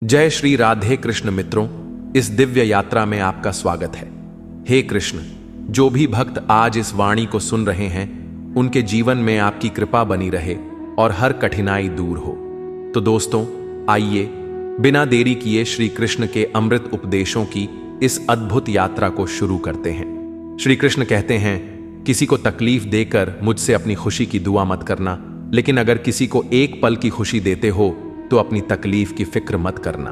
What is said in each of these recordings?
जय श्री राधे कृष्ण मित्रों, इस दिव्य यात्रा में आपका स्वागत है। हे कृष्ण, जो भी भक्त आज इस वाणी को सुन रहे हैं, उनके जीवन में आपकी कृपा बनी रहे और हर कठिनाई दूर हो। तो दोस्तों, आइए बिना देरी किए श्री कृष्ण के अमृत उपदेशों की इस अद्भुत यात्रा को शुरू करते हैं। श्री कृष्ण कहते हैं, किसी को तकलीफ देकर मुझसे अपनी खुशी की दुआ मत करना, लेकिन अगर किसी को एक पल की खुशी देते हो तो अपनी तकलीफ की फिक्र मत करना।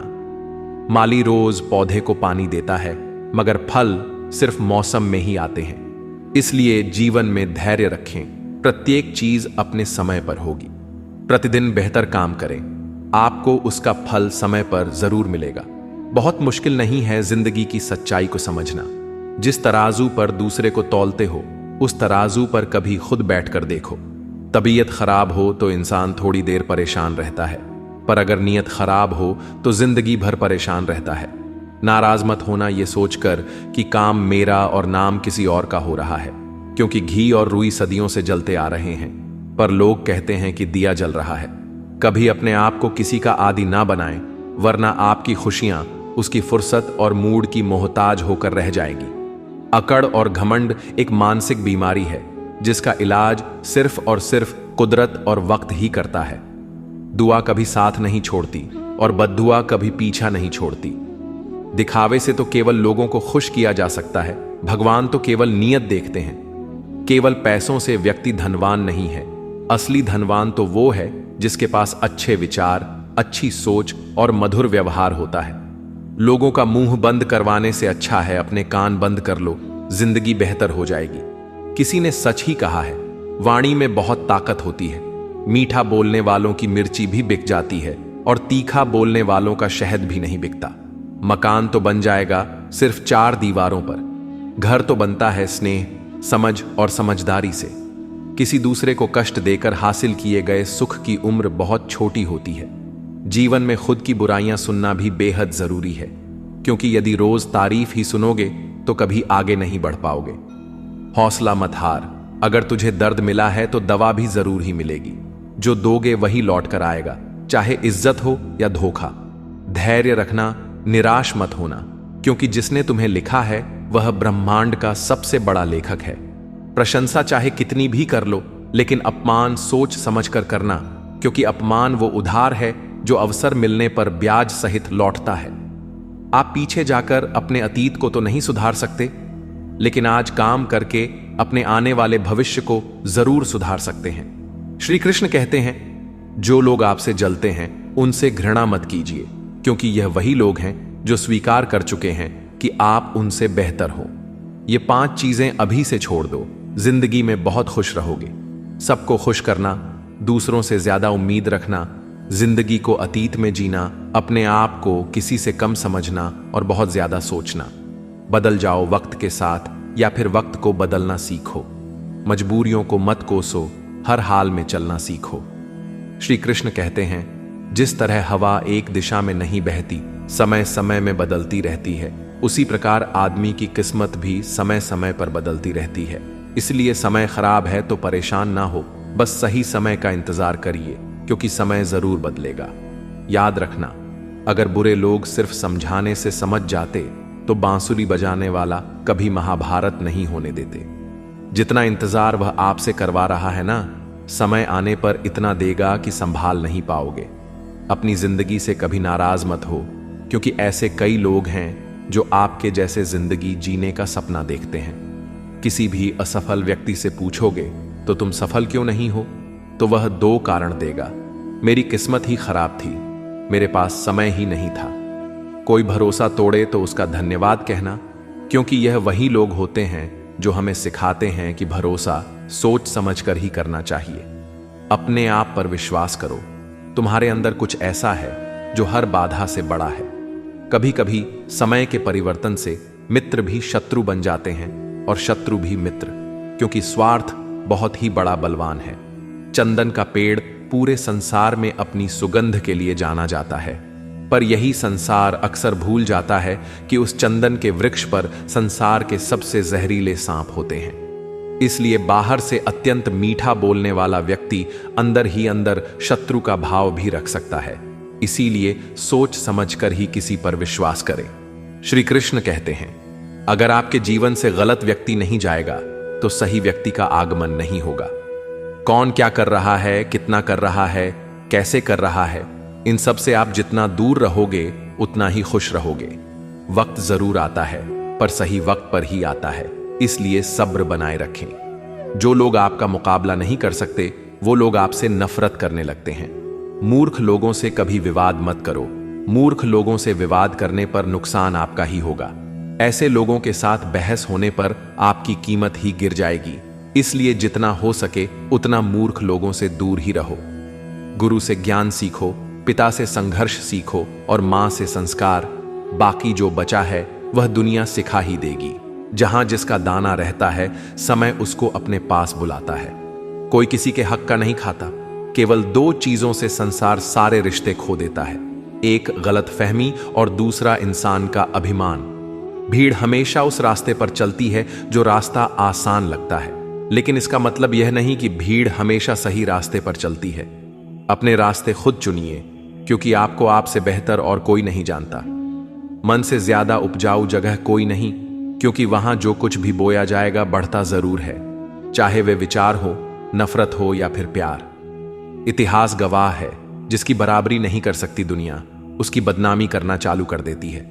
माली रोज पौधे को पानी देता है, मगर फल सिर्फ मौसम में ही आते हैं। इसलिए जीवन में धैर्य रखें, प्रत्येक चीज अपने समय पर होगी। प्रतिदिन बेहतर काम करें, आपको उसका फल समय पर जरूर मिलेगा। बहुत मुश्किल नहीं है जिंदगी की सच्चाई को समझना। जिस तराजू पर दूसरे को तौलते हो, उस तराजू पर कभी खुद बैठकर देखो। तबीयत खराब हो तो इंसान थोड़ी देर परेशान रहता है, पर अगर नीयत खराब हो तो जिंदगी भर परेशान रहता है। नाराज मत होना ये सोचकर कि काम मेरा और नाम किसी और का हो रहा है, क्योंकि घी और रुई सदियों से जलते आ रहे हैं, पर लोग कहते हैं कि दिया जल रहा है। कभी अपने आप को किसी का आदी ना बनाएं, वरना आपकी खुशियां उसकी फुर्सत और मूड की मोहताज होकर रह जाएगी। अकड़ और घमंड एक मानसिक बीमारी है, जिसका इलाज सिर्फ और सिर्फ कुदरत और वक्त ही करता है। दुआ कभी साथ नहीं छोड़ती और बद्दुआ कभी पीछा नहीं छोड़ती। दिखावे से तो केवल लोगों को खुश किया जा सकता है, भगवान तो केवल नीयत देखते हैं। केवल पैसों से व्यक्ति धनवान नहीं है, असली धनवान तो वो है जिसके पास अच्छे विचार, अच्छी सोच और मधुर व्यवहार होता है। लोगों का मुंह बंद करवाने से अच्छा है अपने कान बंद कर लो, जिंदगी बेहतर हो जाएगी। किसी ने सच ही कहा है, वाणी में बहुत ताकत होती है। मीठा बोलने वालों की मिर्ची भी बिक जाती है और तीखा बोलने वालों का शहद भी नहीं बिकता। मकान तो बन जाएगा सिर्फ 4 दीवारों पर, घर तो बनता है स्नेह, समझ और समझदारी से। किसी दूसरे को कष्ट देकर हासिल किए गए सुख की उम्र बहुत छोटी होती है। जीवन में खुद की बुराइयां सुनना भी बेहद जरूरी है, क्योंकि यदि रोज तारीफ ही सुनोगे तो कभी आगे नहीं बढ़ पाओगे। हौसला मत हार, अगर तुझे दर्द मिला है तो दवा भी जरूर ही मिलेगी। जो दोगे वही लौट कर आएगा, चाहे इज्जत हो या धोखा। धैर्य रखना, निराश मत होना, क्योंकि जिसने तुम्हें लिखा है वह ब्रह्मांड का सबसे बड़ा लेखक है। प्रशंसा चाहे कितनी भी कर लो, लेकिन अपमान सोच समझकर करना, क्योंकि अपमान वो उधार है जो अवसर मिलने पर ब्याज सहित लौटता है। आप पीछे जाकर अपने अतीत को तो नहीं सुधार सकते, लेकिन आज काम करके अपने आने वाले भविष्य को जरूर सुधार सकते हैं। श्री कृष्ण कहते हैं, जो लोग आपसे जलते हैं उनसे घृणा मत कीजिए, क्योंकि यह वही लोग हैं जो स्वीकार कर चुके हैं कि आप उनसे बेहतर हो। ये 5 चीजें अभी से छोड़ दो, जिंदगी में बहुत खुश रहोगे। सबको खुश करना, दूसरों से ज्यादा उम्मीद रखना, जिंदगी को अतीत में जीना, अपने आप को किसी से कम समझना और बहुत ज्यादा सोचना। बदल जाओ वक्त के साथ, या फिर वक्त को बदलना सीखो। मजबूरियों को मत कोसो, हर हाल में चलना सीखो। श्री कृष्ण कहते हैं, जिस तरह हवा एक दिशा में नहीं बहती, समय समय में बदलती रहती है, उसी प्रकार आदमी की किस्मत भी समय समय पर बदलती रहती है। इसलिए समय खराब है तो परेशान ना हो, बस सही समय का इंतजार करिए, क्योंकि समय जरूर बदलेगा। याद रखना, अगर बुरे लोग सिर्फ समझाने से समझ जाते तो बांसुरी बजाने वाला कभी महाभारत नहीं होने देते। जितना इंतजार वह आपसे करवा रहा है ना, समय आने पर इतना देगा कि संभाल नहीं पाओगे। अपनी जिंदगी से कभी नाराज मत हो, क्योंकि ऐसे कई लोग हैं जो आपके जैसे जिंदगी जीने का सपना देखते हैं। किसी भी असफल व्यक्ति से पूछोगे तो तुम सफल क्यों नहीं हो, तो वह 2 कारण देगा। मेरी किस्मत ही खराब थी, मेरे पास समय ही नहीं था। कोई भरोसा तोड़े तो उसका धन्यवाद कहना, क्योंकि यह वही लोग होते हैं जो हमें सिखाते हैं कि भरोसा सोच समझकर ही करना चाहिए। अपने आप पर विश्वास करो, तुम्हारे अंदर कुछ ऐसा है जो हर बाधा से बड़ा है। कभी कभी समय के परिवर्तन से मित्र भी शत्रु बन जाते हैं और शत्रु भी मित्र, क्योंकि स्वार्थ बहुत ही बड़ा बलवान है। चंदन का पेड़ पूरे संसार में अपनी सुगंध के लिए जाना जाता है, पर यही संसार अक्सर भूल जाता है कि उस चंदन के वृक्ष पर संसार के सबसे जहरीले सांप होते हैं। इसलिए बाहर से अत्यंत मीठा बोलने वाला व्यक्ति अंदर ही अंदर शत्रु का भाव भी रख सकता है। इसीलिए सोच समझकर ही किसी पर विश्वास करें। श्री कृष्ण कहते हैं, अगर आपके जीवन से गलत व्यक्ति नहीं जाएगा तो सही व्यक्ति का आगमन नहीं होगा। कौन क्या कर रहा है, कितना कर रहा है, कैसे कर रहा है, इन सब से आप जितना दूर रहोगे उतना ही खुश रहोगे। वक्त जरूर आता है पर सही वक्त पर ही आता है, इसलिए सब्र बनाए रखें। जो लोग आपका मुकाबला नहीं कर सकते वो लोग आपसे नफरत करने लगते हैं। मूर्ख लोगों से कभी विवाद मत करो। मूर्ख लोगों से विवाद करने पर नुकसान आपका ही होगा। ऐसे लोगों के साथ बहस होने पर आपकी कीमत ही गिर जाएगी। इसलिए जितना हो सके उतना मूर्ख लोगों से दूर ही रहो। गुरु से ज्ञान सीखो, पिता से संघर्ष सीखो और मां से संस्कार। बाकी जो बचा है वह दुनिया सिखा ही देगी। जहां जिसका दाना रहता है समय उसको अपने पास बुलाता है। कोई किसी के हक का नहीं खाता। केवल दो चीजों से संसार सारे रिश्ते खो देता है, एक गलतफहमी और दूसरा इंसान का अभिमान। भीड़ हमेशा उस रास्ते पर चलती है जो रास्ता आसान लगता है, लेकिन इसका मतलब यह नहीं कि भीड़ हमेशा सही रास्ते पर चलती है। अपने रास्ते खुद चुनिए, क्योंकि आपको आपसे बेहतर और कोई नहीं जानता। मन से ज्यादा उपजाऊ जगह कोई नहीं, क्योंकि वहां जो कुछ भी बोया जाएगा बढ़ता जरूर है, चाहे वे विचार हो, नफरत हो या फिर प्यार। इतिहास गवाह है, जिसकी बराबरी नहीं कर सकती दुनिया, उसकी बदनामी करना चालू कर देती है।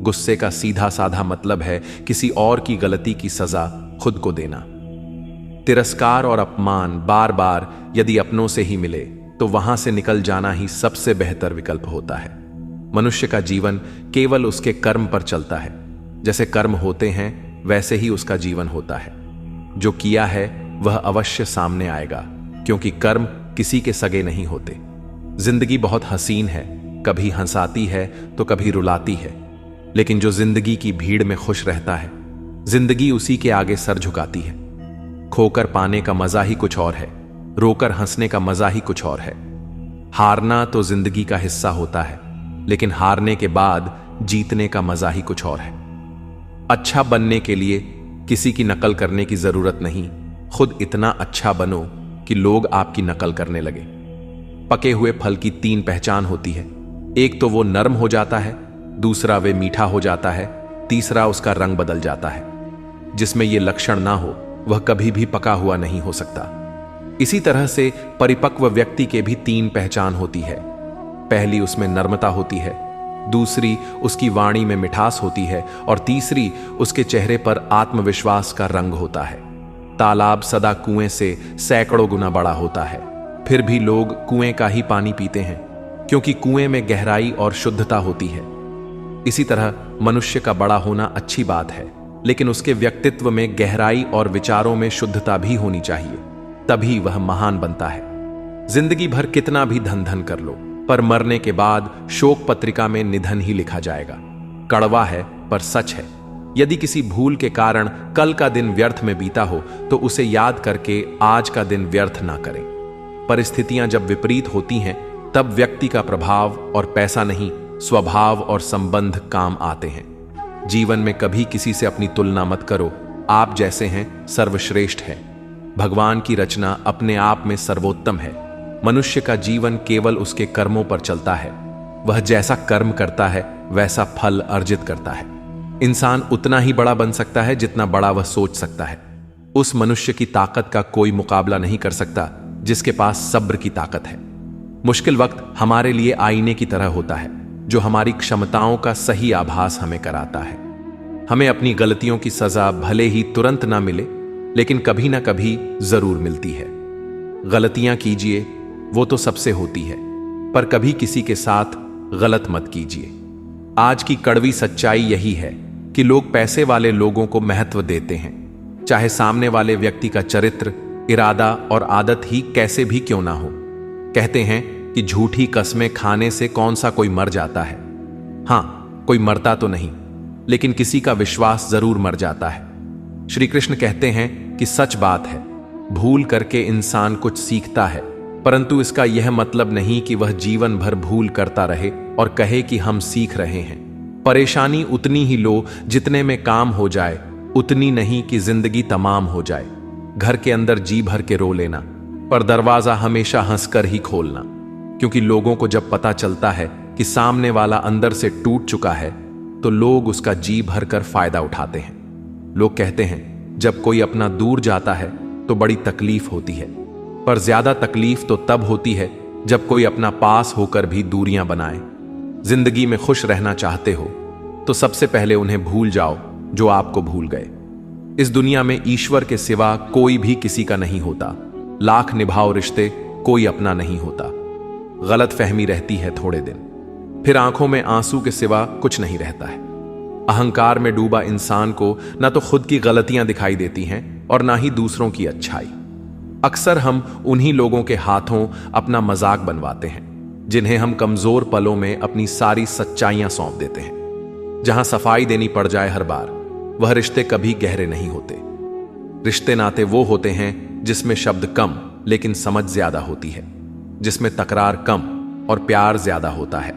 गुस्से का सीधा साधा मतलब है किसी और की गलती की सजा खुद को देना। तिरस्कार और अपमान बार बार यदि अपनों से ही मिले तो वहां से निकल जाना ही सबसे बेहतर विकल्प होता है। मनुष्य का जीवन केवल उसके कर्म पर चलता है। जैसे कर्म होते हैं वैसे ही उसका जीवन होता है। जो किया है वह अवश्य सामने आएगा, क्योंकि कर्म किसी के सगे नहीं होते। जिंदगी बहुत हसीन है, कभी हंसाती है तो कभी रुलाती है, लेकिन जो जिंदगी की भीड़ में खुश रहता है, जिंदगी उसी के आगे सर झुकाती है। खोकर पाने का मजा ही कुछ और है, रोकर हंसने का मजा ही कुछ और है। हारना तो जिंदगी का हिस्सा होता है, लेकिन हारने के बाद जीतने का मजा ही कुछ और है। अच्छा बनने के लिए किसी की नकल करने की जरूरत नहीं, खुद इतना अच्छा बनो कि लोग आपकी नकल करने लगे। पके हुए फल की तीन पहचान होती है, एक तो वो नरम हो जाता है, दूसरा वे मीठा हो जाता है, तीसरा उसका रंग बदल जाता है। जिसमें ये लक्षण ना हो वह कभी भी पका हुआ नहीं हो सकता। इसी तरह से परिपक्व व्यक्ति के भी तीन पहचान होती है। पहली उसमें नर्मता होती है, दूसरी उसकी वाणी में मिठास होती है और तीसरी उसके चेहरे पर आत्मविश्वास का रंग होता है। तालाब सदा कुएं से सैकड़ों गुना बड़ा होता है, फिर भी लोग कुएं का ही पानी पीते हैं, क्योंकि कुएं में गहराई और शुद्धता होती है। इसी तरह मनुष्य का बड़ा होना अच्छी बात है, लेकिन उसके व्यक्तित्व में गहराई और विचारों में शुद्धता भी होनी चाहिए, तभी वह महान बनता है। जिंदगी भर कितना भी धन धन कर लो, पर मरने के बाद शोक पत्रिका में निधन ही लिखा जाएगा। कड़वा है पर सच है। यदि किसी भूल के कारण कल का दिन व्यर्थ में बीता हो तो उसे याद करके आज का दिन व्यर्थ ना करें। परिस्थितियां जब विपरीत होती हैं तब व्यक्ति का प्रभाव और पैसा नहीं, स्वभाव और संबंध काम आते हैं। जीवन में कभी किसी से अपनी तुलना मत करो। आप जैसे हैं सर्वश्रेष्ठ है। भगवान की रचना अपने आप में सर्वोत्तम है। मनुष्य का जीवन केवल उसके कर्मों पर चलता है। वह जैसा कर्म करता है वैसा फल अर्जित करता है। इंसान उतना ही बड़ा बन सकता है जितना बड़ा वह सोच सकता है। उस मनुष्य की ताकत का कोई मुकाबला नहीं कर सकता जिसके पास सब्र की ताकत है। मुश्किल वक्त हमारे लिए आईने की तरह होता है, जो हमारी क्षमताओं का सही आभास हमें कराता है। हमें अपनी गलतियों की सजा भले ही तुरंत ना मिले, लेकिन कभी ना कभी जरूर मिलती है। गलतियां कीजिए, वो तो सबसे होती है, पर कभी किसी के साथ गलत मत कीजिए। आज की कड़वी सच्चाई यही है कि लोग पैसे वाले लोगों को महत्व देते हैं, चाहे सामने वाले व्यक्ति का चरित्र, इरादा और आदत ही कैसे भी क्यों ना हो। कहते हैं कि झूठी कस्में खाने से कौन सा कोई मर जाता है। हां, कोई मरता तो नहीं, लेकिन किसी का विश्वास जरूर मर जाता है। श्री कृष्ण कहते हैं कि सच बात है, भूल करके इंसान कुछ सीखता है, परंतु इसका यह मतलब नहीं कि वह जीवन भर भूल करता रहे और कहे कि हम सीख रहे हैं। परेशानी उतनी ही लो जितने में काम हो जाए, उतनी नहीं कि जिंदगी तमाम हो जाए। घर के अंदर जी भर के रो लेना, पर दरवाजा हमेशा हंसकर ही खोलना, क्योंकि लोगों को जब पता चलता है कि सामने वाला अंदर से टूट चुका है तो लोग उसका जी भर कर फायदा उठाते हैं। लोग कहते हैं जब कोई अपना दूर जाता है तो बड़ी तकलीफ होती है, पर ज्यादा तकलीफ तो तब होती है जब कोई अपना पास होकर भी दूरियां बनाए। जिंदगी में खुश रहना चाहते हो तो सबसे पहले उन्हें भूल जाओ जो आपको भूल गए। इस दुनिया में ईश्वर के सिवा कोई भी किसी का नहीं होता। लाख निभाओ रिश्ते, कोई अपना नहीं होता। गलत फहमी रहती है थोड़े दिन, फिर आंखों में आंसू के सिवा कुछ नहीं रहता है। अहंकार में डूबा इंसान को ना तो खुद की गलतियां दिखाई देती हैं और ना ही दूसरों की अच्छाई। अक्सर हम उन्हीं लोगों के हाथों अपना मजाक बनवाते हैं जिन्हें हम कमजोर पलों में अपनी सारी सच्चाइयां सौंप देते हैं। जहां सफाई देनी पड़ जाए हर बार, वह रिश्ते कभी गहरे नहीं होते। रिश्ते नाते वो होते हैं जिसमें शब्द कम लेकिन समझ ज्यादा होती है, जिसमें तकरार कम और प्यार ज्यादा होता है,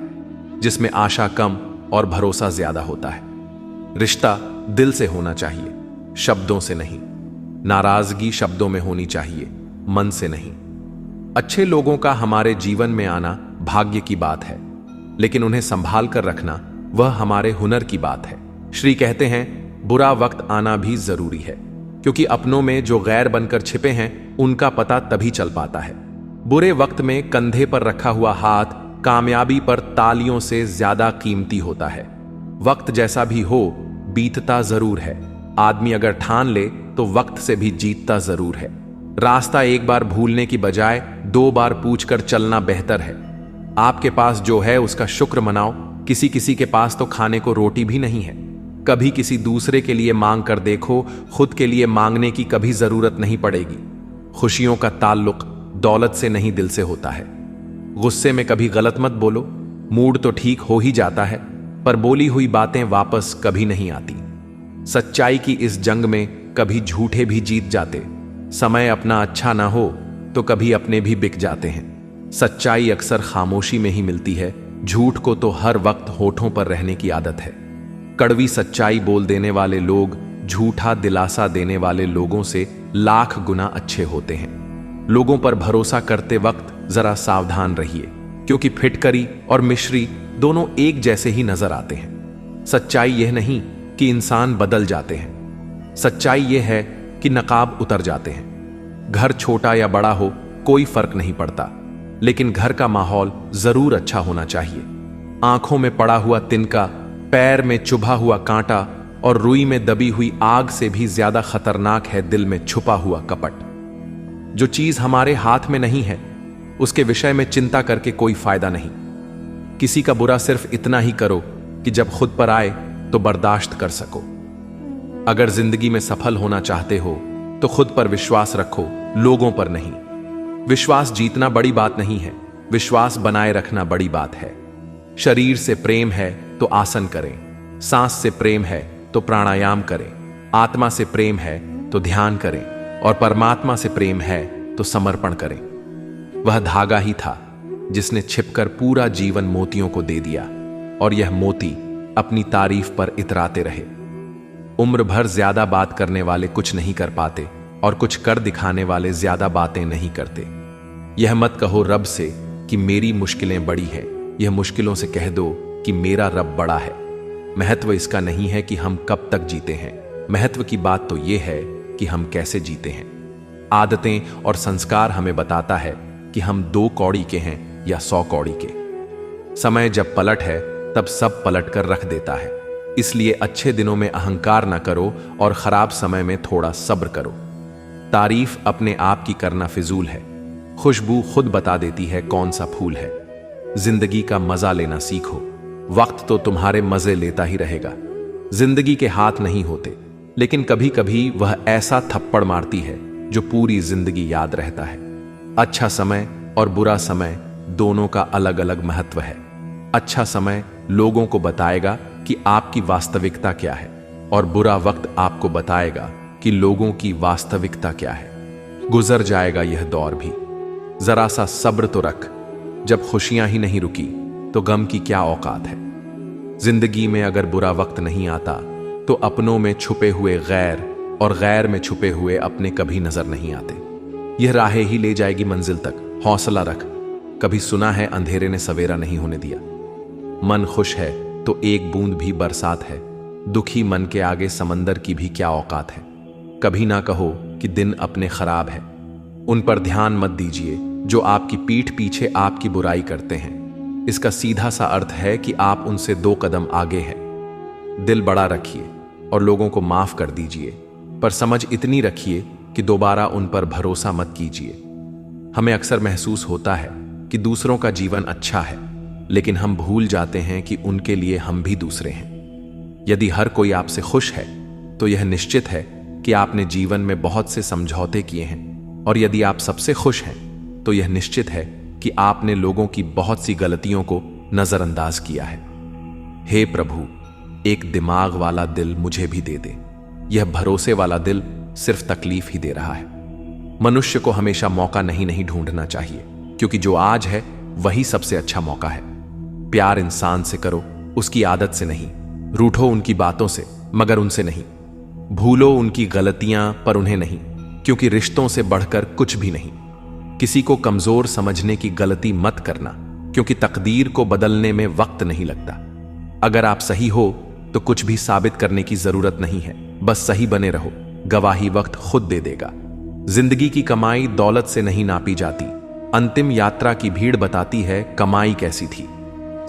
जिसमें आशा कम और भरोसा ज्यादा होता है। रिश्ता दिल से होना चाहिए, शब्दों से नहीं। नाराजगी शब्दों में होनी चाहिए, मन से नहीं। अच्छे लोगों का हमारे जीवन में आना भाग्य की बात है, लेकिन उन्हें संभाल कर रखना वह हमारे हुनर की बात है। श्री कहते हैं बुरा वक्त आना भी जरूरी है, क्योंकि अपनों में जो गैर बनकर छिपे हैं उनका पता तभी चल पाता है। बुरे वक्त में कंधे पर रखा हुआ हाथ कामयाबी पर तालियों से ज्यादा कीमती होता है। वक्त जैसा भी हो, बीतता जरूर है। आदमी अगर ठान ले तो वक्त से भी जीतता जरूर है। रास्ता एक बार भूलने की बजाय 2 बार पूछकर चलना बेहतर है। आपके पास जो है उसका शुक्र मनाओ। किसी किसी के पास तो खाने को रोटी भी नहीं है। कभी किसी दूसरे के लिए मांग कर देखो, खुद के लिए मांगने की कभी जरूरत नहीं पड़ेगी। खुशियों का ताल्लुक दौलत से नहीं, दिल से होता है। गुस्से में कभी गलत मत बोलो। मूड तो ठीक हो ही जाता है, पर बोली हुई बातें वापस कभी नहीं आती। सच्चाई की इस जंग में कभी झूठे भी जीत जाते। समय अपना अच्छा ना हो तो कभी अपने भी बिक जाते हैं। सच्चाई अक्सर खामोशी में ही मिलती है। झूठ को तो हर वक्त होठों पर रहने की आदत है। कड़वी सच्चाई बोल देने वाले लोग झूठा दिलासा देने वाले लोगों से लाख गुना अच्छे होते हैं। लोगों पर भरोसा करते वक्त जरा सावधान रहिए, क्योंकि फिटकरी और मिश्री दोनों एक जैसे ही नजर आते हैं। सच्चाई यह नहीं कि इंसान बदल जाते हैं, सच्चाई यह है कि नकाब उतर जाते हैं। घर छोटा या बड़ा हो कोई फर्क नहीं पड़ता, लेकिन घर का माहौल जरूर अच्छा होना चाहिए। आंखों में पड़ा हुआ तिनका, पैर में चुभा हुआ कांटा और रुई में दबी हुई आग से भी ज्यादा खतरनाक है दिल में छुपा हुआ कपट। जो चीज हमारे हाथ में नहीं है उसके विषय में चिंता करके कोई फायदा नहीं। किसी का बुरा सिर्फ इतना ही करो कि जब खुद पर आए तो बर्दाश्त कर सको। अगर जिंदगी में सफल होना चाहते हो तो खुद पर विश्वास रखो, लोगों पर नहीं। विश्वास जीतना बड़ी बात नहीं है, विश्वास बनाए रखना बड़ी बात है। शरीर से प्रेम है तो आसन करें, सांस से प्रेम है तो प्राणायाम करें, आत्मा से प्रेम है तो ध्यान करें और परमात्मा से प्रेम है तो समर्पण करें। वह धागा ही था जिसने छिपकर पूरा जीवन मोतियों को दे दिया, और यह मोती अपनी तारीफ पर इतराते रहे। उम्र भर ज्यादा बात करने वाले कुछ नहीं कर पाते, और कुछ कर दिखाने वाले ज्यादा बातें नहीं करते। यह मत कहो रब से कि मेरी मुश्किलें बड़ी हैं, यह मुश्किलों से कह दो कि मेरा रब बड़ा है। महत्व इसका नहीं है कि हम कब तक जीते हैं, महत्व की बात तो यह है कि हम कैसे जीते हैं। आदतें और संस्कार हमें बताता है कि हम 2 कौड़ी के हैं या 100 कौड़ी के। समय जब पलट है तब सब पलट कर रख देता है। इसलिए अच्छे दिनों में अहंकार न करो और खराब समय में थोड़ा सब्र करो। तारीफ अपने आप की करना फिजूल है। खुशबू खुद बता देती है कौन सा फूल है। जिंदगी का मजा लेना सीखो, वक्त तो तुम्हारे मजे लेता ही रहेगा। जिंदगी के हाथ नहीं होते, लेकिन कभी कभी वह ऐसा थप्पड़ मारती है जो पूरी जिंदगी याद रहता है। अच्छा समय और बुरा समय दोनों का अलग अलग महत्व है। अच्छा समय लोगों को बताएगा कि आपकी वास्तविकता क्या है, और बुरा वक्त आपको बताएगा कि लोगों की वास्तविकता क्या है। गुजर जाएगा यह दौर भी, जरा सा सब्र तो रख। जब खुशियां ही नहीं रुकी तो गम की क्या औकात है। जिंदगी में अगर बुरा वक्त नहीं आता तो अपनों में छुपे हुए गैर और गैर में छुपे हुए अपने कभी नजर नहीं आते। यह राहें ही ले जाएगी मंजिल तक। हौसला रख, कभी सुना है अंधेरे ने सवेरा नहीं होने दिया। मन खुश है तो एक बूंद भी बरसात है, दुखी मन के आगे समंदर की भी क्या औकात है। कभी ना कहो कि दिन अपने खराब है, उन पर ध्यान मत दीजिए जो आपकी पीठ पीछे आपकी बुराई करते हैं। इसका सीधा सा अर्थ है कि आप उनसे 2 कदम आगे हैं। दिल बड़ा रखिए और लोगों को माफ कर दीजिए, पर समझ इतनी रखिए कि दोबारा उन पर भरोसा मत कीजिए। हमें अक्सर महसूस होता है कि दूसरों का जीवन अच्छा है, लेकिन हम भूल जाते हैं कि उनके लिए हम भी दूसरे हैं। यदि हर कोई आपसे खुश है तो यह निश्चित है कि आपने जीवन में बहुत से समझौते किए हैं, और यदि आप सबसे खुश हैं तो यह निश्चित है कि आपने लोगों की बहुत सी गलतियों को नजरअंदाज किया है। हे प्रभु, एक दिमाग वाला दिल मुझे भी दे दे। यह भरोसे वाला दिल सिर्फ तकलीफ ही दे रहा है। मनुष्य को हमेशा मौका नहीं ढूंढना चाहिए, क्योंकि जो आज है वही सबसे अच्छा मौका है। प्यार इंसान से करो, उसकी आदत से नहीं। रूठो उनकी बातों से, मगर उनसे नहीं। भूलो उनकी गलतियां, पर उन्हें नहीं, क्योंकि रिश्तों से बढ़कर कुछ भी नहीं। किसी को कमजोर समझने की गलती मत करना, क्योंकि तकदीर को बदलने में वक्त नहीं लगता। अगर आप सही हो तो कुछ भी साबित करने की जरूरत नहीं है, बस सही बने रहो। गवाही वक्त खुद दे देगा। जिंदगी की कमाई दौलत से नहीं नापी जाती। अंतिम यात्रा की भीड़ बताती है कमाई कैसी थी।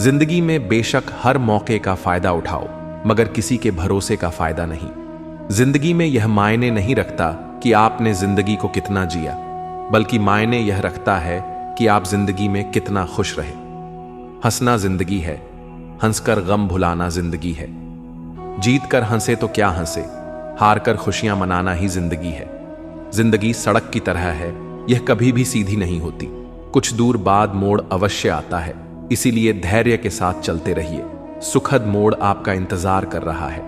जिंदगी में बेशक हर मौके का फायदा उठाओ, मगर किसी के भरोसे का फायदा नहीं। जिंदगी में यह मायने नहीं रखता कि आपने जिंदगी को कितना जिया, बल्कि मायने यह रखता है कि आप जिंदगी में कितना खुश रहे। हंसना जिंदगी है, हंसकर गम भुलाना जिंदगी है। जीत कर हंसे तो क्या हंसे, हार कर खुशियां मनाना ही जिंदगी है। जिंदगी सड़क की तरह है, यह कभी भी सीधी नहीं होती। कुछ दूर बाद मोड़ अवश्य आता है, इसीलिए धैर्य के साथ चलते रहिए। सुखद मोड़ आपका इंतजार कर रहा है।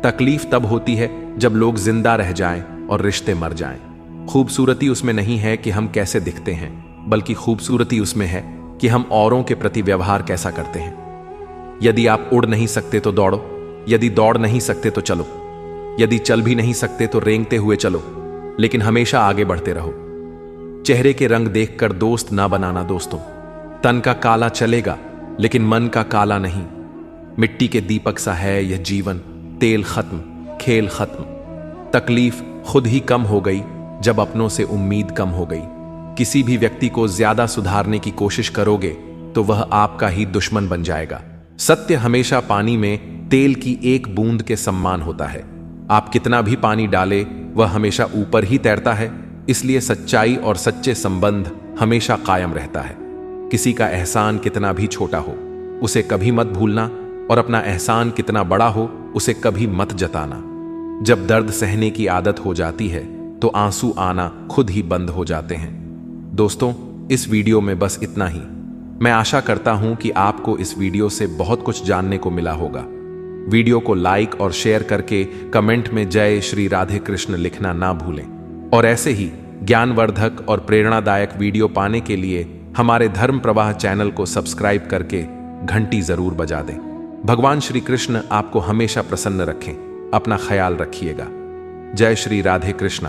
तकलीफ तब होती है जब लोग जिंदा रह जाएं और रिश्ते मर जाएं। खूबसूरती उसमें नहीं है कि हम कैसे दिखते हैं, बल्कि खूबसूरती उसमें है कि हम औरों के प्रति व्यवहार कैसा करते हैं। यदि आप उड़ नहीं सकते तो दौड़ो, यदि दौड़ नहीं सकते तो चलो, यदि चल भी नहीं सकते तो रेंगते हुए चलो, लेकिन हमेशा आगे बढ़ते रहो। चेहरे के रंग देखकर दोस्त ना बनाना दोस्तों। तन का काला चलेगा, लेकिन मन का काला नहीं। मिट्टी के दीपक सा है यह जीवन, तेल खत्म, खेल खत्म। तकलीफ खुद ही कम हो गई जब अपनों से उम्मीद कम हो गई। किसी भी व्यक्ति को ज्यादा सुधारने की कोशिश करोगे तो वह आपका ही दुश्मन बन जाएगा। सत्य हमेशा पानी में तेल की एक बूंद के समान होता है। आप कितना भी पानी डाले वह हमेशा ऊपर ही तैरता है। इसलिए सच्चाई और सच्चे संबंध हमेशा कायम रहता है। किसी का एहसान कितना भी छोटा हो उसे कभी मत भूलना, और अपना एहसान कितना बड़ा हो उसे कभी मत जताना। जब दर्द सहने की आदत हो जाती है तो आंसू आना खुद ही बंद हो जाते हैं। दोस्तों, इस वीडियो में बस इतना ही। मैं आशा करता हूं कि आपको इस वीडियो से बहुत कुछ जानने को मिला होगा। वीडियो को लाइक और शेयर करके कमेंट में जय श्री राधे कृष्ण लिखना ना भूलें, और ऐसे ही ज्ञानवर्धक और प्रेरणादायक वीडियो पाने के लिए हमारे धर्म प्रवाह चैनल को सब्सक्राइब करके घंटी जरूर बजा दें। भगवान श्री कृष्ण आपको हमेशा प्रसन्न रखें। अपना ख्याल रखिएगा। जय श्री राधे कृष्ण।